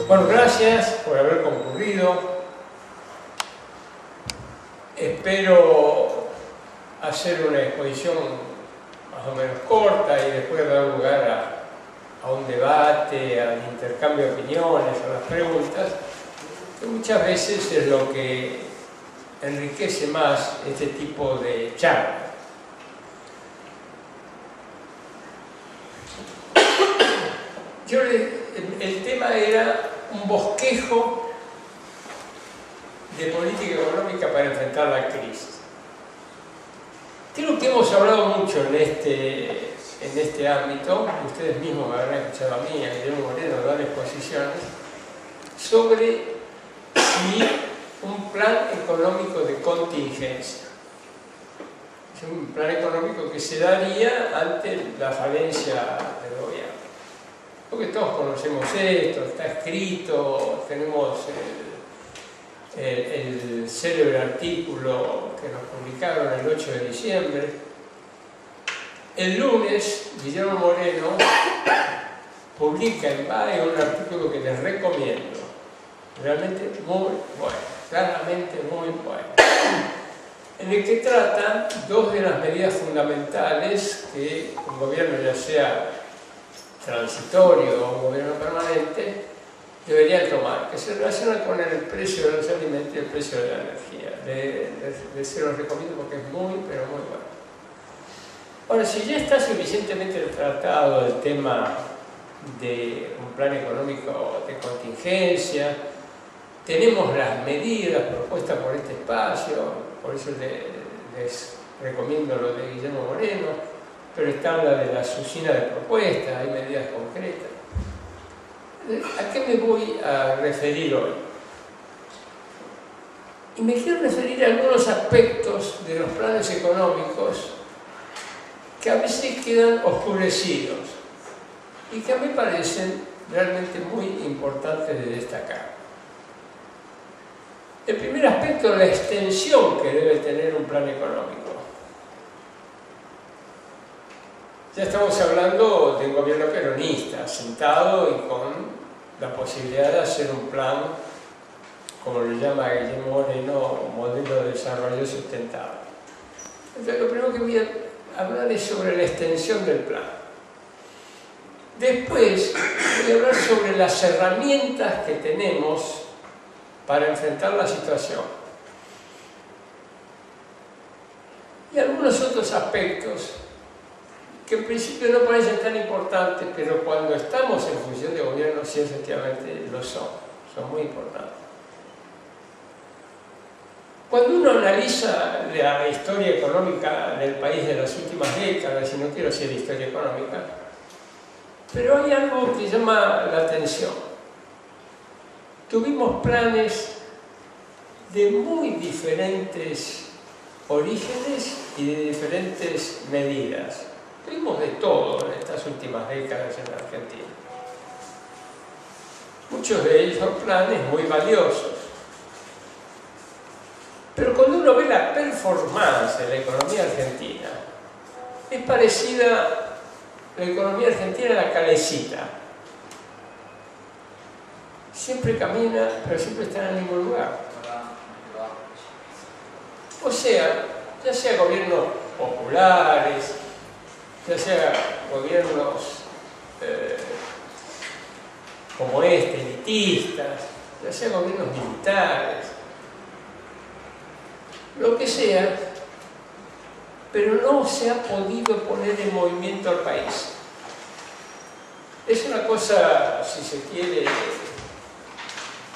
Bueno, gracias por haber concurrido. Espero hacer una exposición más o menos corta y después dar lugar a un debate, al intercambio de opiniones, a las preguntas, que muchas veces es lo que enriquece más este tipo de charlas. El tema era un bosquejo de política económica para enfrentar la crisis. Creo que hemos hablado mucho en este ámbito, ustedes mismos me habrán escuchado a mí, a Guillermo Moreno, dar exposiciones, sobre si un plan económico de contingencia. Es un plan económico que se daría ante la falencia del gobierno. Porque todos conocemos esto, está escrito, tenemos el célebre artículo que nos publicaron el 8 de diciembre. El lunes, Guillermo Moreno publica en BAE un artículo que les recomiendo, realmente muy bueno, claramente muy bueno, en el que trata dos de las medidas fundamentales que un gobierno, ya sea transitorio o un gobierno permanente, deberían tomar, que se relacionan con el precio de los alimentos y el precio de la energía. Se los recomiendo porque es muy, pero muy bueno. Ahora, si ya está suficientemente tratado el tema de un plan económico de contingencia, tenemos las medidas propuestas por este espacio, por eso les recomiendo lo de Guillermo Moreno, pero está la de la usina de propuestas, hay medidas concretas. ¿A qué me voy a referir hoy? Y me quiero referir a algunos aspectos de los planes económicos que a veces quedan oscurecidos y que a mí me parecen realmente muy importantes de destacar. El primer aspecto es la extensión que debe tener un plan económico. Ya estamos hablando de un gobierno peronista, sentado y con la posibilidad de hacer un plan, como lo llama Guillermo Moreno, modelo de desarrollo sustentable. Entonces, lo primero que voy a hablar es sobre la extensión del plan. Después voy a hablar sobre las herramientas que tenemos para enfrentar la situación. Y algunos otros aspectos que en principio no parecen tan importantes, pero cuando estamos en función de gobierno, sí, efectivamente lo son muy importantes. Cuando uno analiza la historia económica del país de las últimas décadas, y no quiero decir historia económica, pero hay algo que llama la atención. Tuvimos planes de muy diferentes orígenes y de diferentes medidas. Tuvimos de todo en estas últimas décadas en la Argentina. Muchos de ellos son planes muy valiosos. Pero cuando uno ve la performance de la economía argentina, es parecida la economía argentina a la calecita. Siempre camina, pero siempre está en el mismo lugar. O sea, ya sea gobiernos populares, ya sea gobiernos como elitistas, ya sea gobiernos militares, lo que sea, pero no se ha podido poner en movimiento al país. Es una cosa, si se quiere,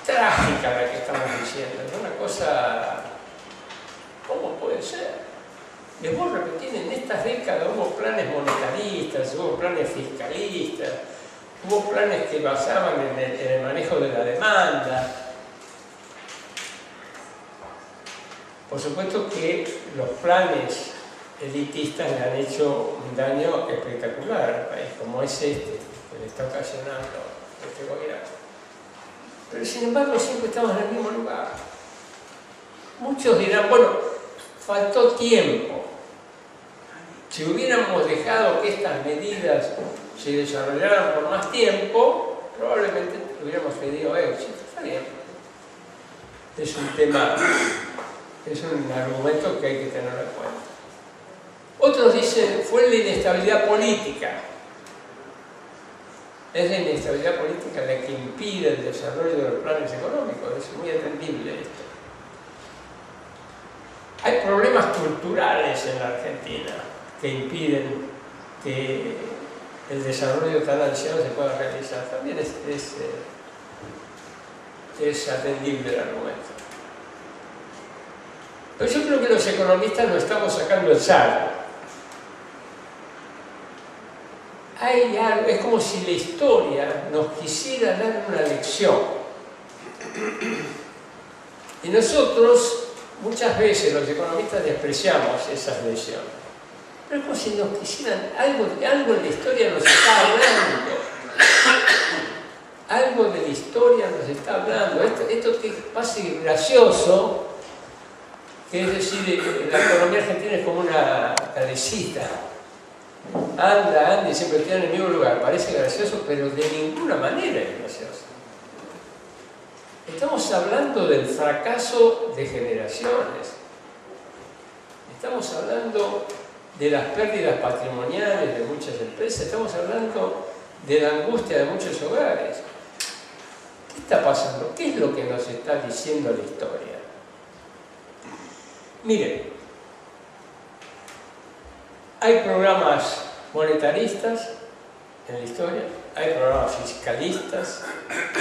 trágica la que estamos diciendo, es una cosa, ¿cómo puede ser? Les voy a repetir, en estas décadas hubo planes monetaristas, hubo planes fiscalistas, hubo planes que basaban en el manejo de la demanda. Por supuesto que los planes elitistas le han hecho un daño espectacular al país, como es este, que le está ocasionando este gobierno. Pero sin embargo siempre estamos en el mismo lugar. Muchos dirán, bueno, faltó tiempo. Si hubiéramos dejado que estas medidas se desarrollaran por más tiempo, probablemente hubiéramos tenido éxito. Está bien. Es un tema, es un argumento que hay que tener en cuenta. Otros dicen, fue la inestabilidad política. Es la inestabilidad política la que impide el desarrollo de los planes económicos. Es muy atendible esto. Hay problemas culturales en la Argentina que impiden que el desarrollo tan ansiado se pueda realizar. También es atendible el argumento. Pero yo creo que los economistas no estamos sacando el saldo. Hay algo, es como si la historia nos quisiera dar una lección. Y nosotros, muchas veces los economistas despreciamos esas lecciones. Pero es como si nos quisieran, algo en la historia nos está hablando. Algo de la historia nos está hablando. Esto que pase gracioso, que es decir, la economía argentina es como una calecita. Anda y siempre queda en el mismo lugar. Parece gracioso, pero de ninguna manera es gracioso. Estamos hablando del fracaso de generaciones. Estamos hablando de las pérdidas patrimoniales de muchas empresas. Estamos hablando de la angustia de muchos hogares. ¿Qué está pasando? ¿Qué es lo que nos está diciendo la historia? Miren, hay programas monetaristas en la historia, hay programas fiscalistas,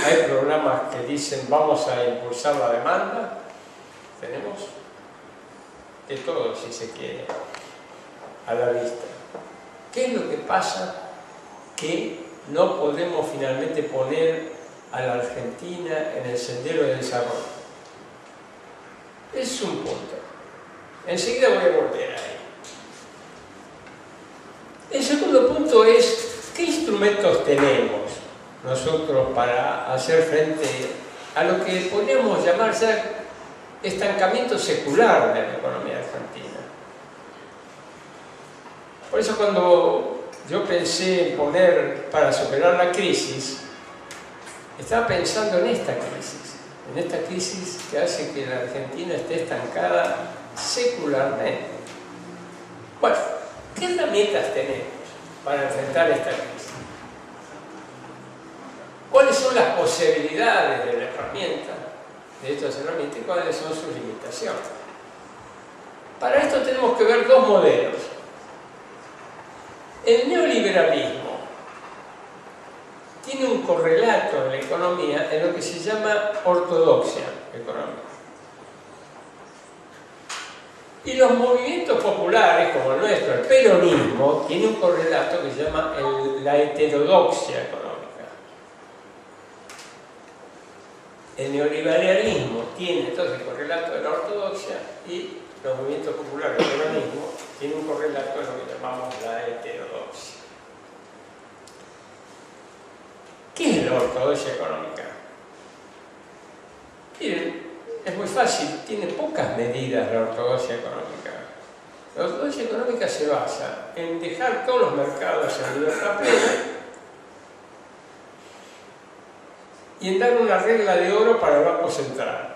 hay programas que dicen vamos a impulsar la demanda, tenemos de todo, si se quiere, a la vista. ¿Qué es lo que pasa que no podemos finalmente poner a la Argentina en el sendero de desarrollo? Es un punto. Enseguida voy a volver ahí. El segundo punto es, ¿qué instrumentos tenemos nosotros para hacer frente a lo que podríamos llamar ya estancamiento secular de la economía argentina? Por eso cuando yo pensé en poner para superar la crisis, estaba pensando en esta crisis que hace que la Argentina esté estancada secularmente. Bueno, ¿qué herramientas tenemos para enfrentar esta crisis? ¿Cuáles son las posibilidades de la herramienta, de estas herramientas, y cuáles son sus limitaciones? Para esto tenemos que ver dos modelos. El neoliberalismo tiene un correlato en la economía en lo que se llama ortodoxia económica. Y los movimientos populares, como el nuestro, el peronismo, tiene un correlato que se llama la heterodoxia económica. El neoliberalismo tiene entonces el correlato de la ortodoxia y los movimientos populares del peronismo tienen un correlato en lo que llamamos la heterodoxia. ¿Qué es la ortodoxia económica? Miren, es muy fácil, tiene pocas medidas la ortodoxia económica. La ortodoxia económica se basa en dejar todos los mercados en libertad plena y en dar una regla de oro para el Banco Central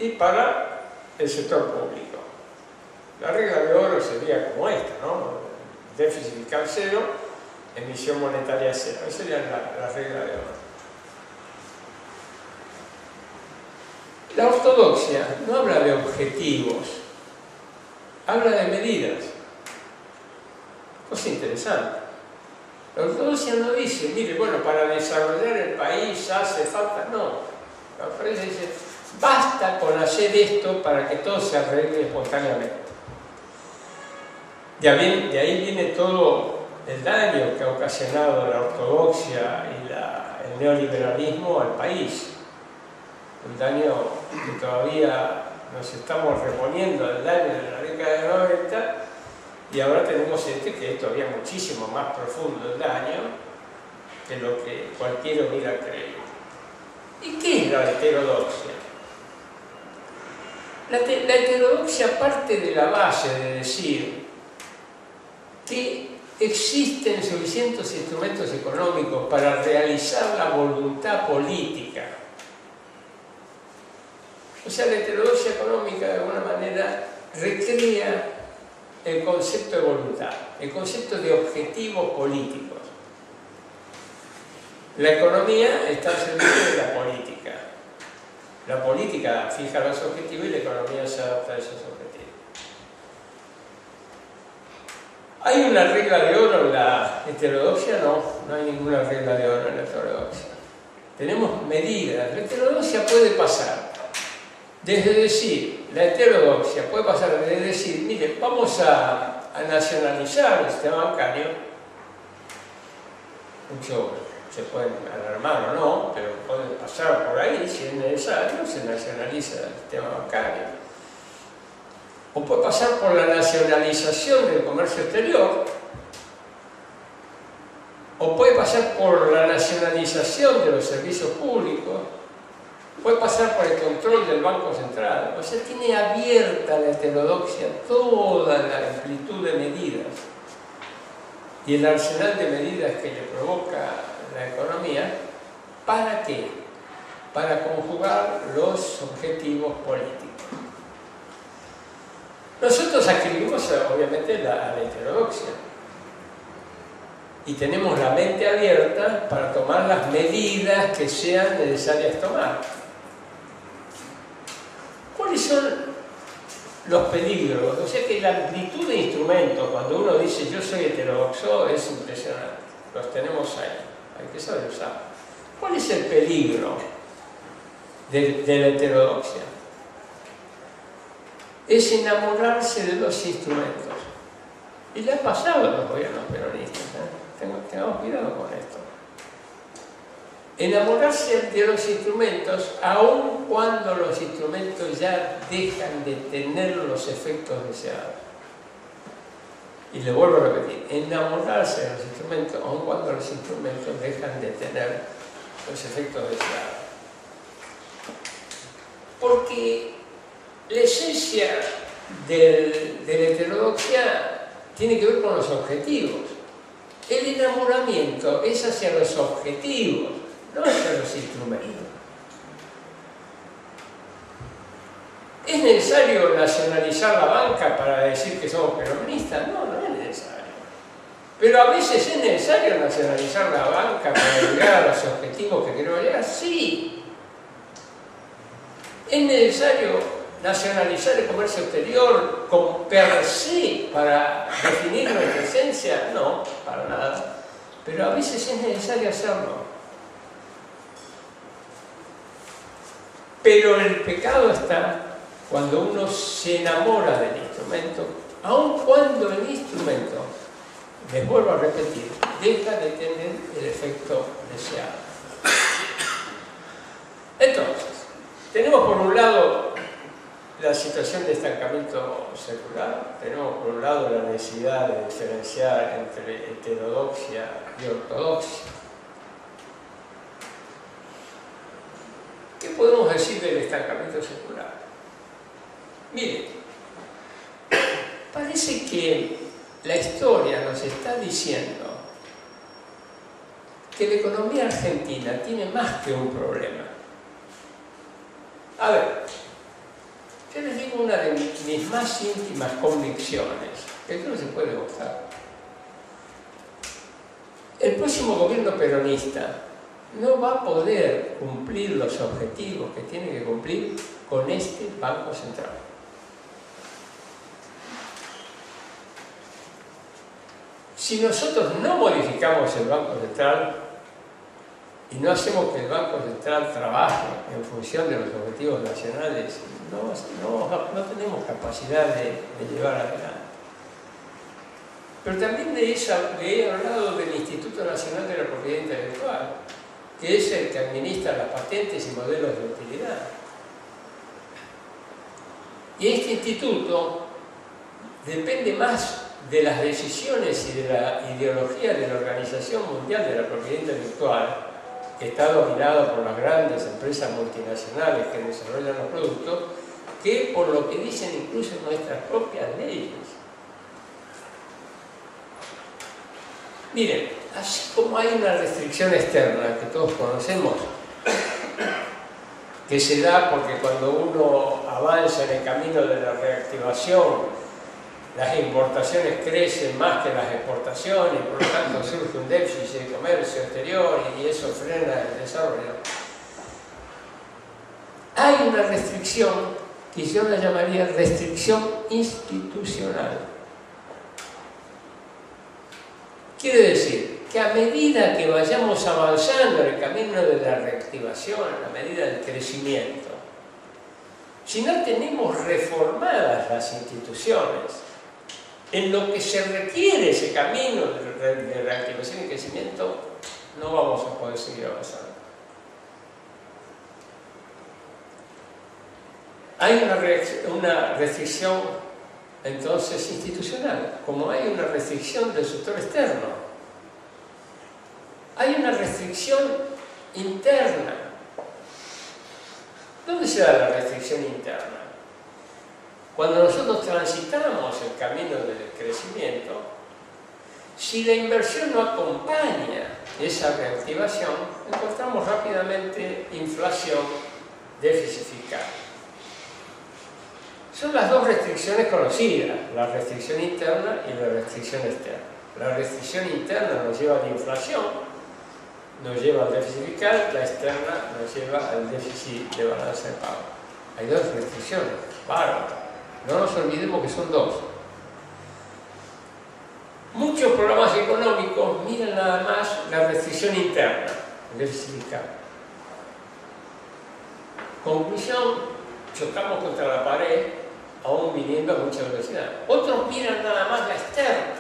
y para el sector público. La regla de oro sería como esta, ¿no? Déficit fiscal cero, emisión monetaria cero. Esa sería la regla de oro. La ortodoxia no habla de objetivos, habla de medidas. Cosa interesante. La ortodoxia no dice, mire, bueno, para desarrollar el país hace falta, no. La ortodoxia dice, basta con hacer esto para que todo se arregle espontáneamente. De ahí viene todo el daño que ha ocasionado la ortodoxia y el neoliberalismo al país. Un daño que todavía nos estamos reponiendo del daño de la década de 90 y ahora tenemos que es todavía muchísimo más profundo el daño que lo que cualquiera hubiera creído. ¿Y qué es la heterodoxia? La heterodoxia parte de la base de decir que existen suficientes instrumentos económicos para realizar la voluntad política. O sea, la heterodoxia económica de alguna manera recrea el concepto de voluntad, el concepto de objetivos políticos. La economía está al servicio de la política. La política fija los objetivos y la economía se adapta a esos objetivos. ¿Hay una regla de oro en la heterodoxia? No, no hay ninguna regla de oro en la heterodoxia. Tenemos medidas. La heterodoxia puede pasar desde decir, la heterodoxia puede pasar desde decir, mire, vamos a nacionalizar el sistema bancario. Muchos se pueden alarmar o no, pero puede pasar por ahí, si es necesario, se nacionaliza el sistema bancario. O puede pasar por la nacionalización del comercio exterior, o puede pasar por la nacionalización de los servicios públicos, puede pasar por el control del Banco Central. O sea, tiene abierta la heterodoxia toda la amplitud de medidas y el arsenal de medidas que le provoca la economía. ¿Para qué? Para conjugar los objetivos políticos. Nosotros adquirimos obviamente a la heterodoxia y tenemos la mente abierta para tomar las medidas que sean necesarias tomar. ¿Cuáles son los peligros? O sea que la amplitud de instrumentos, cuando uno dice yo soy heterodoxo, es impresionante. Los tenemos ahí, hay que saber usar. ¿Cuál es el peligro de la heterodoxia? Es enamorarse de los instrumentos. Y le ha pasado a los gobiernos peronistas, tengamos cuidado con esto. Enamorarse de los instrumentos, aun cuando los instrumentos ya dejan de tener los efectos deseados. Y le vuelvo a repetir, enamorarse de los instrumentos, aun cuando los instrumentos dejan de tener los efectos deseados. Porque la esencia de la heterodoxia tiene que ver con los objetivos. El enamoramiento es hacia los objetivos, no hacia los instrumentos. ¿Es necesario nacionalizar la banca para decir que somos peronistas? No, no es necesario. Pero a veces es necesario nacionalizar la banca para llegar a los objetivos que queremos llegar. Sí. ¿Es necesario nacionalizar el comercio exterior con per se para definir nuestra esencia? No, para nada. Pero a veces es necesario hacerlo. Pero el pecado está cuando uno se enamora del instrumento, aun cuando el instrumento, les vuelvo a repetir, deja de tener el efecto deseado. Entonces, tenemos por un lado la situación de estancamiento secular, tenemos por un lado la necesidad de diferenciar entre heterodoxia y ortodoxia. ¿Qué podemos decir del estancamiento secular? Miren, parece que la historia nos está diciendo que la economía argentina tiene más que un problema. A ver, yo les digo una de mis más íntimas convicciones, que esto no se puede demostrar. El próximo gobierno peronista no va a poder cumplir los objetivos que tiene que cumplir con este Banco Central. Si nosotros no modificamos el Banco Central y no hacemos que el Banco Central trabaje en función de los objetivos nacionales, no tenemos capacidad de llevar adelante. Pero también le he hablado del Instituto Nacional de la Propiedad Intelectual, que es el que administra las patentes y modelos de utilidad. Y este instituto depende más de las decisiones y de la ideología de la Organización Mundial de la Propiedad Intelectual, que está dominada por las grandes empresas multinacionales que desarrollan los productos, que por lo que dicen incluso nuestras propias leyes. Miren, así como hay una restricción externa que todos conocemos, que se da porque cuando uno avanza en el camino de la reactivación, las importaciones crecen más que las exportaciones, por lo tanto surge un déficit de comercio exterior y eso frena el desarrollo. Hay una restricción que yo la llamaría restricción institucional. Quiere decir que a medida que vayamos avanzando en el camino de la reactivación, a medida del crecimiento, si no tenemos reformadas las instituciones, en lo que se requiere ese camino de reactivación y crecimiento, no vamos a poder seguir avanzando. Hay una restricción entonces institucional, como hay una restricción del sector externo. Hay una restricción interna. ¿Dónde se da la restricción interna? Cuando nosotros transitamos el camino del crecimiento, si la inversión no acompaña esa reactivación, encontramos rápidamente inflación, déficit fiscal. Son las dos restricciones conocidas, la restricción interna y la restricción externa. La restricción interna nos lleva a la inflación, nos lleva al déficit fiscal, la externa nos lleva al déficit de balanza de pago. Hay dos restricciones, bárbaras. No nos olvidemos que son dos. Muchos programas económicos miran nada más la restricción interna, el déficit fiscal. Conclusión, chocamos contra la pared, aún viniendo a mucha velocidad. Otros miran nada más la externa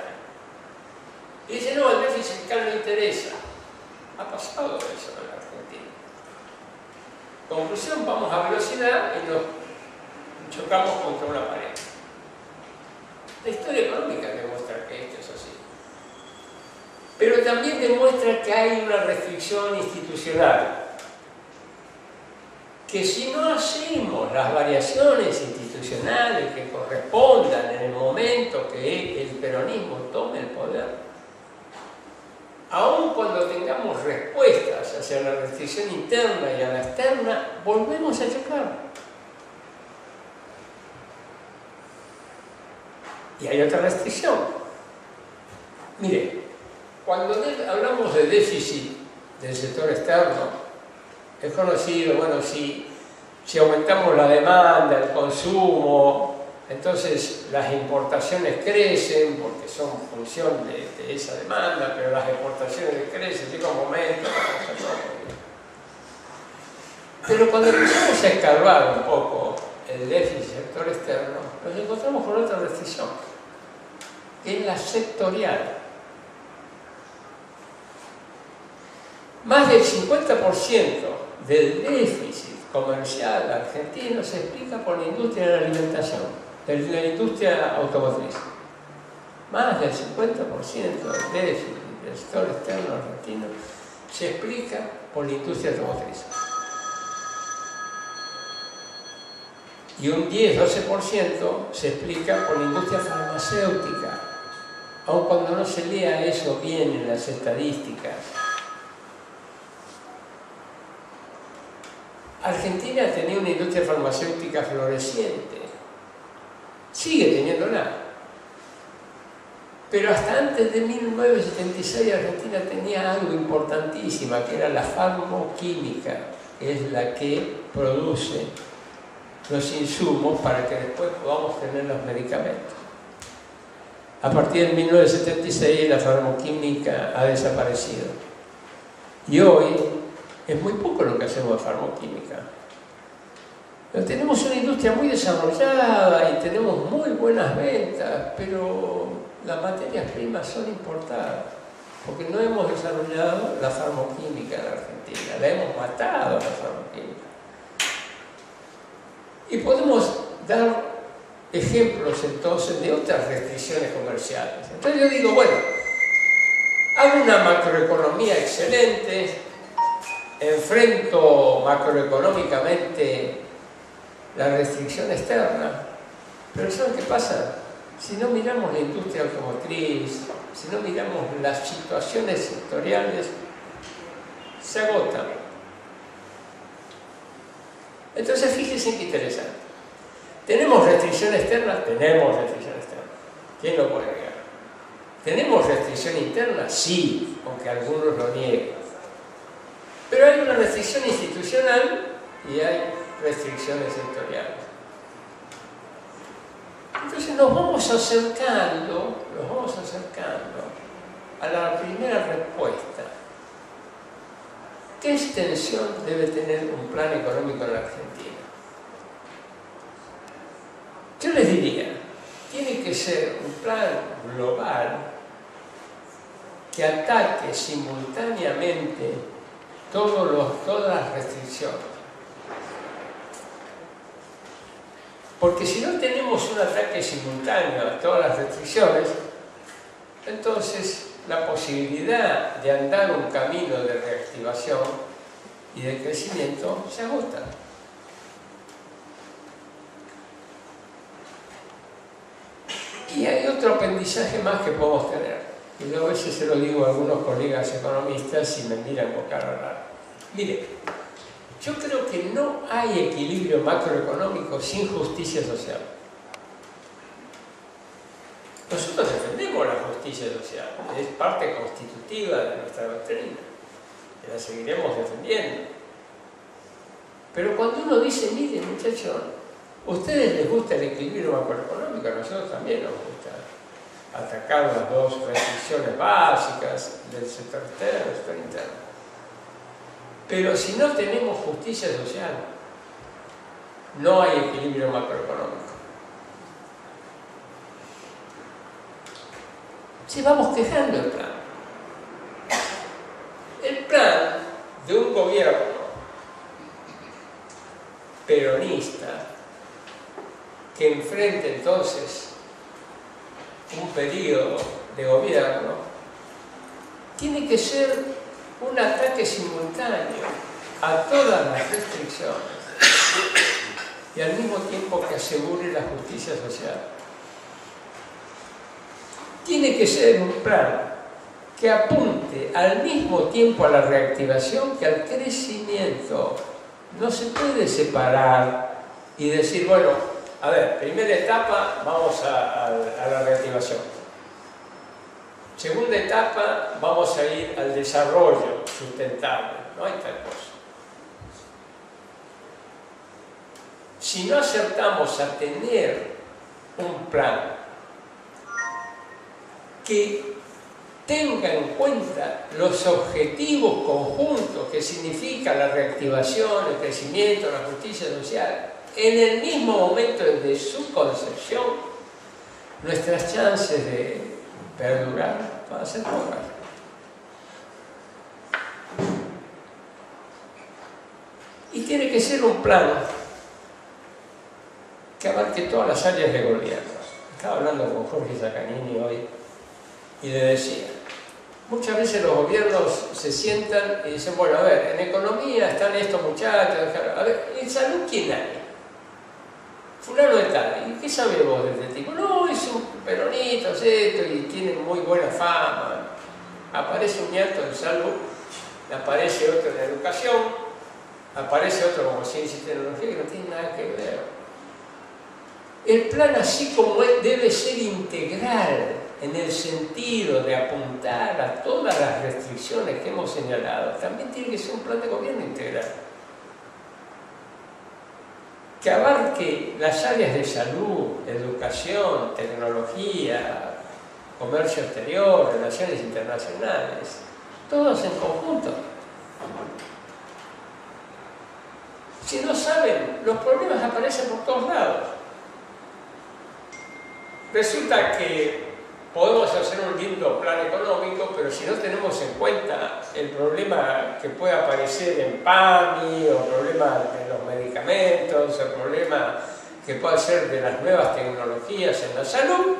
y dicen, no, el déficit fiscal no interesa. Ha pasado eso en la Argentina. Conclusión, vamos a velocidad y nos chocamos contra una pared. La historia económica demuestra que esto es así. Pero también demuestra que hay una restricción institucional. Que si no hacemos las variaciones institucionales que correspondan en el momento que el peronismo tome el poder, aun cuando tengamos respuestas hacia la restricción interna y a la externa, volvemos a chocar. Y hay otra restricción. Mire, cuando hablamos de déficit del sector externo, es conocido, bueno, si aumentamos la demanda, el consumo, entonces las importaciones crecen porque son función de esa demanda, pero las exportaciones crecen, llega un momento. Pero cuando empezamos a escarbar un poco el déficit del sector externo, nos encontramos con otra restricción, que es la sectorial. Más del 50% del déficit comercial argentino se explica por la industria de la alimentación, de la industria automotriz. Más del 50% del déficit del sector externo argentino se explica por la industria automotriz. Y un 10-12% se explica por la industria farmacéutica, aun cuando no se lea eso bien en las estadísticas. Argentina tenía una industria farmacéutica floreciente, sigue teniéndola, pero hasta antes de 1976 Argentina tenía algo importantísimo, que era la farmoquímica, que es la que produce los insumos para que después podamos tener los medicamentos. A partir de 1976 la farmoquímica ha desaparecido y hoy es muy poco lo que hacemos de farmoquímica. Pero tenemos una industria muy desarrollada y tenemos muy buenas ventas, pero las materias primas son importadas, porque no hemos desarrollado la farmoquímica en la Argentina, la hemos matado a la farmoquímica. Y podemos dar ejemplos entonces de otras restricciones comerciales. Entonces yo digo, bueno, hago una macroeconomía excelente, enfrento macroeconómicamente la restricción externa, pero ¿saben qué pasa? Si no miramos la industria automotriz, si no miramos las situaciones sectoriales, se agotan. Entonces, fíjense qué interesante. ¿Tenemos restricción externa? Tenemos restricción externa. ¿Quién lo puede negar? ¿Tenemos restricción interna? Sí, aunque algunos lo nieguen. Pero hay una restricción institucional y hay restricciones sectoriales. Entonces nos vamos acercando a la primera respuesta. ¿Qué extensión debe tener un plan económico en la Argentina? Yo les diría, tiene que ser un plan global que ataque simultáneamente todas las restricciones. Porque si no tenemos un ataque simultáneo a todas las restricciones, entonces la posibilidad de andar un camino de reactivación y de crecimiento se agota. Y hay otro aprendizaje más que podemos tener. Y yo a veces se lo digo a algunos colegas economistas y me miran con cara rara. Mire, yo creo que no hay equilibrio macroeconómico sin justicia social. Nosotros defendemos la justicia social, es parte constitutiva de nuestra doctrina, y la seguiremos defendiendo. Pero cuando uno dice, mire muchachos, a ustedes les gusta el equilibrio macroeconómico, a nosotros también nos gusta atacar las dos restricciones básicas del sector externo y del sector interno. Pero si no tenemos justicia social, no hay equilibrio macroeconómico. Si vamos quejando el plan. El plan de un gobierno peronista que enfrente entonces un periodo de gobierno tiene que ser un ataque simultáneo a todas las restricciones y al mismo tiempo que asegure la justicia social. Tiene que ser un plan que apunte al mismo tiempo a la reactivación que al crecimiento. No se puede separar y decir, bueno, a ver, primera etapa, vamos a la reactivación. Segunda etapa, vamos a ir al desarrollo sustentable. No hay tal cosa. Si no acertamos a tener un plan que tenga en cuenta los objetivos conjuntos que significa la reactivación, el crecimiento, la justicia social, en el mismo momento de su concepción, nuestras chances de perdurar van a ser pocas. Y tiene que ser un plan que abarque todas las áreas de gobierno. Estaba hablando con Jorge Zaccanini hoy y le decía, muchas veces los gobiernos se sientan y dicen, bueno, a ver, en economía están estos muchachos, a ver, ¿en salud quién hay? Fulano de tal, ¿y qué sabes vos de este tipo? No, es un peronito, es esto, y tiene muy buena fama. Aparece un ñato en salud, aparece otro en educación, aparece otro como ciencia y tecnología que no tiene nada que ver. El plan, así como es, debe ser integral en el sentido de apuntar a todas las restricciones que hemos señalado. También tiene que ser un plan de gobierno integral que abarque las áreas de salud, educación, tecnología, comercio exterior, relaciones internacionales, todos en conjunto. Si no saben, los problemas aparecen por todos lados. Resulta que podemos hacer un lindo plan económico, pero si no tenemos en cuenta el problema que puede aparecer en PAMI, o el problema de los medicamentos, el problema que puede ser de las nuevas tecnologías en la salud,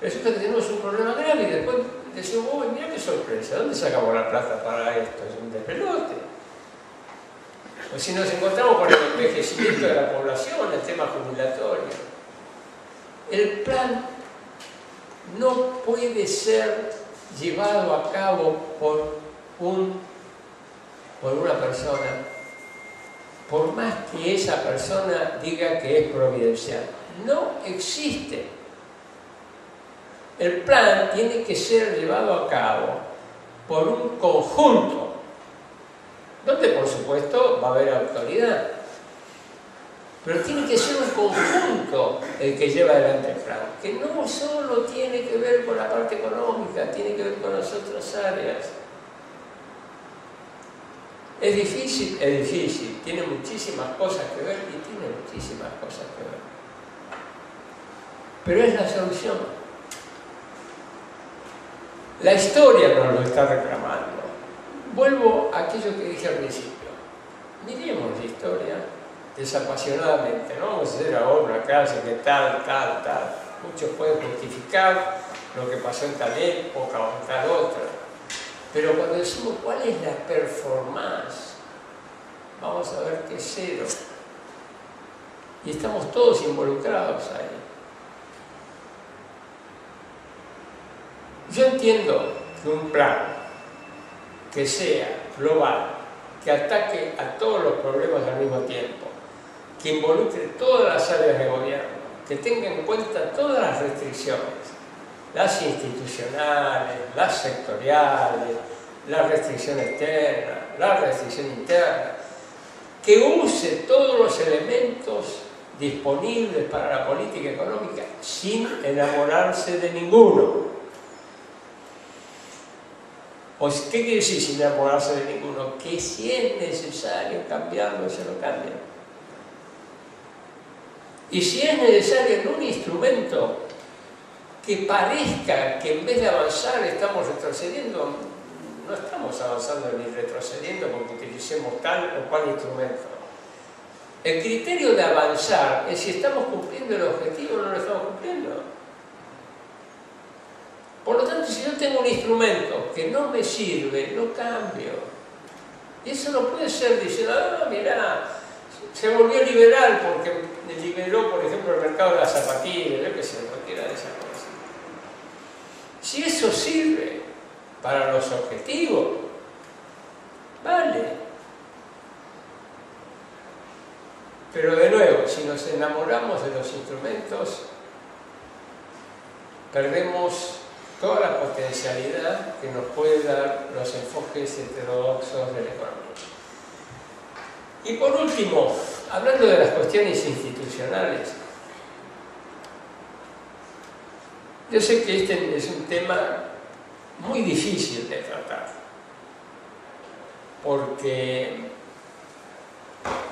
resulta que tenemos un problema grave y después decimos, uy, mira qué sorpresa, ¿dónde sacamos la plata para esto? Es un despelote. O si nos encontramos con el envejecimiento de la población, el tema jubilatorio. El plan no puede ser llevado a cabo por una persona, por más que esa persona diga que es providencial. No existe. El plan tiene que ser llevado a cabo por un conjunto, donde por supuesto va a haber autoridad, pero tiene que ser un conjunto el que lleva adelante el plan, que no solo tiene que ver con la parte económica, tiene que ver con las otras áreas. Es difícil, tiene muchísimas cosas que ver y tiene muchísimas cosas que ver. Pero es la solución. La historia nos lo está reclamando. Vuelvo a aquello que dije al principio. Miremos la historia desapasionadamente. No vamos a hacer ahora una clase que tal. Muchos pueden justificar lo que pasó en tal época o en tal otra. Pero cuando decimos cuál es la performance, vamos a ver que es cero. Y estamos todos involucrados ahí. Yo entiendo que un plan que sea global, que ataque a todos los problemas al mismo tiempo, que involucre todas las áreas de gobierno, que tenga en cuenta todas las restricciones, las institucionales, las sectoriales, la restricción externa, la restricción interna, que use todos los elementos disponibles para la política económica sin enamorarse de ninguno. ¿Qué quiere decir sin enamorarse de ninguno? Que si es necesario cambiarlo, se lo cambia. Y si es necesario en un instrumento que parezca que en vez de avanzar estamos retrocediendo, no estamos avanzando ni retrocediendo porque utilicemos tal o cual instrumento. El criterio de avanzar es si estamos cumpliendo el objetivo o no lo estamos cumpliendo. Por lo tanto, si yo tengo un instrumento que no me sirve, lo cambio. Y eso no puede ser diciendo, mirá, se volvió liberal porque liberó, por ejemplo, el mercado de las zapatillas, yo qué sé, cualquiera de esas cosas. Si eso sirve para los objetivos, vale. Pero de nuevo, si nos enamoramos de los instrumentos, perdemos toda la potencialidad que nos puede dar los enfoques heterodoxos de la economía. Y por último, hablando de las cuestiones institucionales, yo sé que este es un tema muy difícil de tratar, porque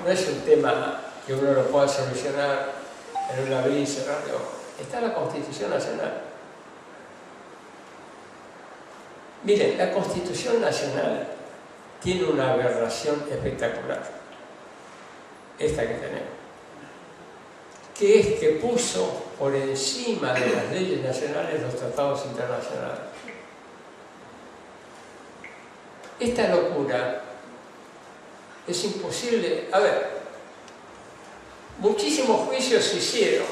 no es un tema que uno lo pueda solucionar en un abrir y cerrar de ojos. Está la Constitución Nacional. Miren, la Constitución Nacional tiene una aberración espectacular, esta que tenemos, que es que puso por encima de las leyes nacionales los tratados internacionales. Esta locura es imposible. A ver, muchísimos juicios se hicieron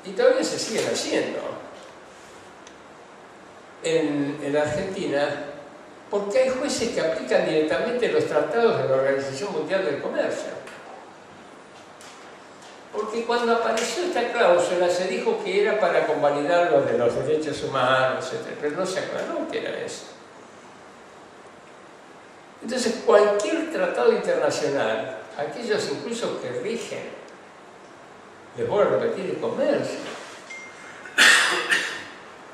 y todavía se siguen haciendo en Argentina, porque hay jueces que aplican directamente los tratados de la Organización Mundial del Comercio. Porque cuando apareció esta cláusula se dijo que era para convalidar lo de los derechos humanos, etc., pero no se aclaró que era eso. Entonces, cualquier tratado internacional, aquellos incluso que rigen, les voy a repetir, el comercio,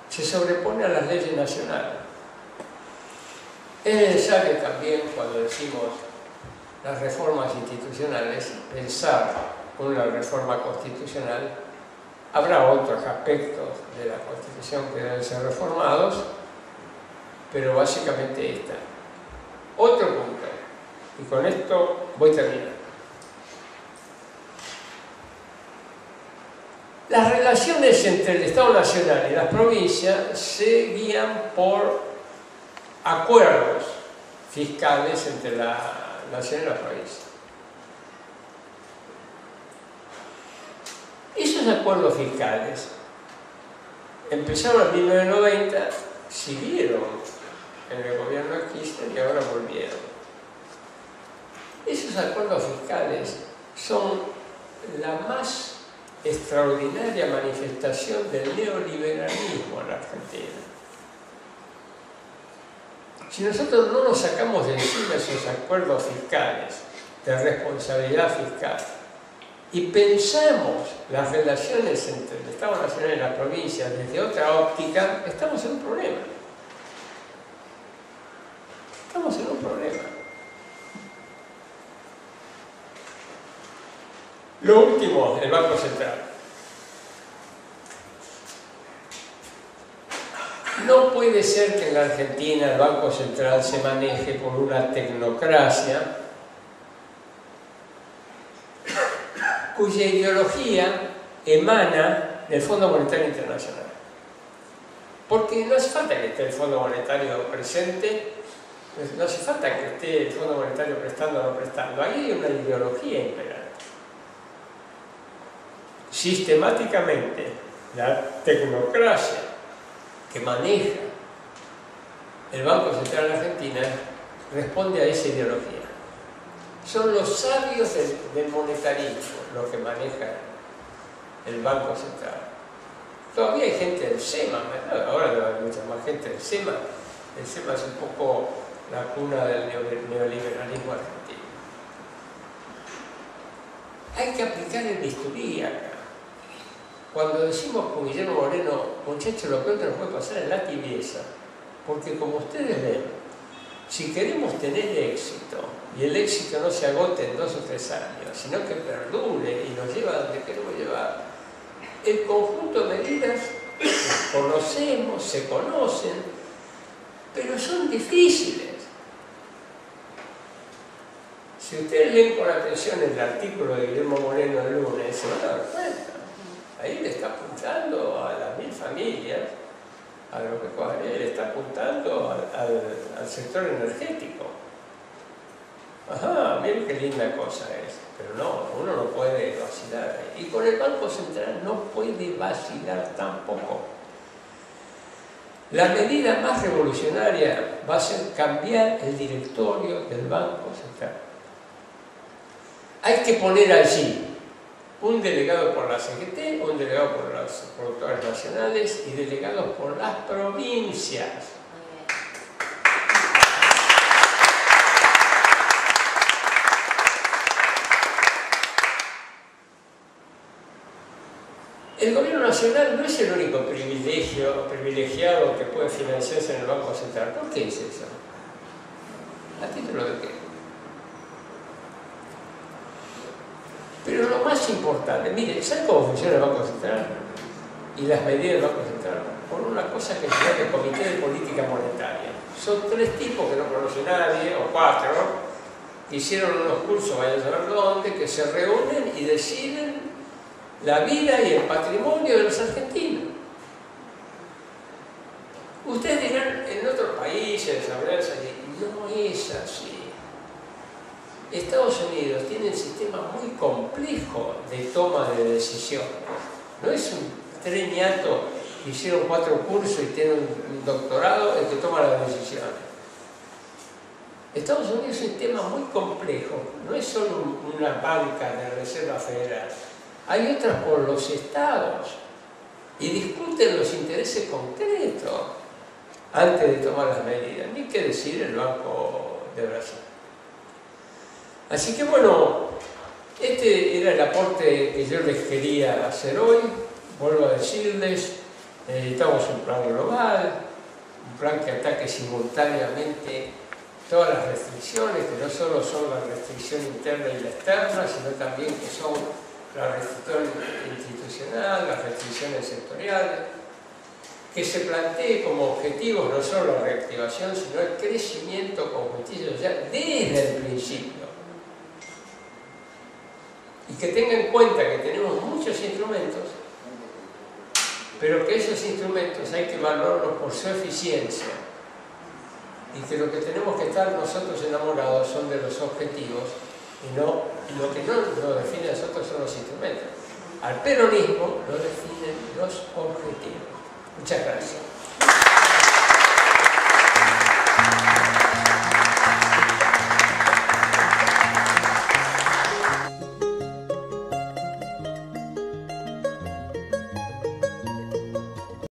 se sobrepone a las leyes nacionales. Es necesario también, cuando decimos las reformas institucionales, pensar una reforma constitucional. Habrá otros aspectos de la Constitución que deben ser reformados, pero básicamente esta. Otro punto, y con esto voy terminando. Las relaciones entre el Estado Nacional y las provincias se guían por acuerdos fiscales entre la Nación y la provincia. Esos acuerdos fiscales empezaron en 1990, siguieron en el gobierno de Kirchner y ahora volvieron. Esos acuerdos fiscales son la más extraordinaria manifestación del neoliberalismo en la Argentina. Si nosotros no nos sacamos de encima esos acuerdos fiscales, de responsabilidad fiscal, y pensamos las relaciones entre el Estado Nacional y la provincia desde otra óptica, estamos en un problema. Estamos en un problema. Lo último, el Banco Central. No puede ser que en la Argentina el Banco Central se maneje por una tecnocracia cuya ideología emana del Fondo Monetario Internacional. Porque no hace falta que esté el Fondo Monetario presente, no hace falta que esté el Fondo Monetario prestando o no prestando. Ahí hay una ideología imperante. Sistemáticamente, la tecnocracia que maneja el Banco Central de Argentina responde a esa ideología. Son los sabios del monetarismo los que manejan el Banco Central. Todavía hay gente del SEMA, ahora hay mucha más gente del SEMA. El SEMA es un poco la cuna del neoliberalismo argentino. Hay que aplicar el bisturí acá. Cuando decimos con Guillermo Moreno, muchachos, lo peor que nos puede pasar es la tibieza, porque como ustedes ven, si queremos tener éxito, y el éxito no se agote en 2 o 3 años, sino que perdure y nos lleva a donde queremos llevar, el conjunto de medidas conocemos, se conocen, pero son difíciles. Si ustedes leen con atención el artículo de Guillermo Moreno el lunes, se van a dar cuenta. Ahí le está apuntando a las 1000 familias, a lo que le está apuntando al sector energético. Ajá, miren qué linda cosa es, pero no, uno no puede vacilar ahí. Y con el Banco Central no puede vacilar tampoco. La medida más revolucionaria va a ser cambiar el directorio del Banco Central. Hay que poner allí un delegado por la CGT, un delegado por los productores nacionales y delegados por las provincias. El gobierno nacional no es el único privilegiado que puede financiarse en el Banco Central. ¿Por qué es eso? ¿A título de qué? Pero lo más importante, mire, ¿saben cómo funciona el Banco Central? Y las medidas del Banco Central. Por una cosa que se llama el Comité de Política Monetaria. Son 3 tipos que no conoce nadie, o 4, que hicieron unos cursos, vayan a saber dónde, que se reúnen y deciden la vida y el patrimonio de los argentinos. Ustedes dirán, en otros países, no es así. Estados Unidos tiene un sistema muy complejo de toma de decisiones. No es un treniato que hicieron 4 cursos y tiene un doctorado el que toma las decisiones. Estados Unidos es un sistema muy complejo. No es solo una banca de Reserva Federal. Hay otras por los estados y discuten los intereses concretos antes de tomar las medidas. Ni qué decir el Banco de Brasil. Así que bueno, este era el aporte que yo les quería hacer hoy. Vuelvo a decirles, necesitamos un plan global, un plan que ataque simultáneamente todas las restricciones, que no solo son la restricción interna y la externa, sino también que son la restricción institucional, las restricciones sectoriales, que se plantee como objetivo no solo la reactivación, sino el crecimiento con justicia social desde el principio. Y que tenga en cuenta que tenemos muchos instrumentos, pero que esos instrumentos hay que valorarlos por su eficiencia y que lo que tenemos que estar nosotros enamorados son de los objetivos y no lo que no nos define a nosotros son los instrumentos. Al peronismo lo definen los objetivos. Muchas gracias.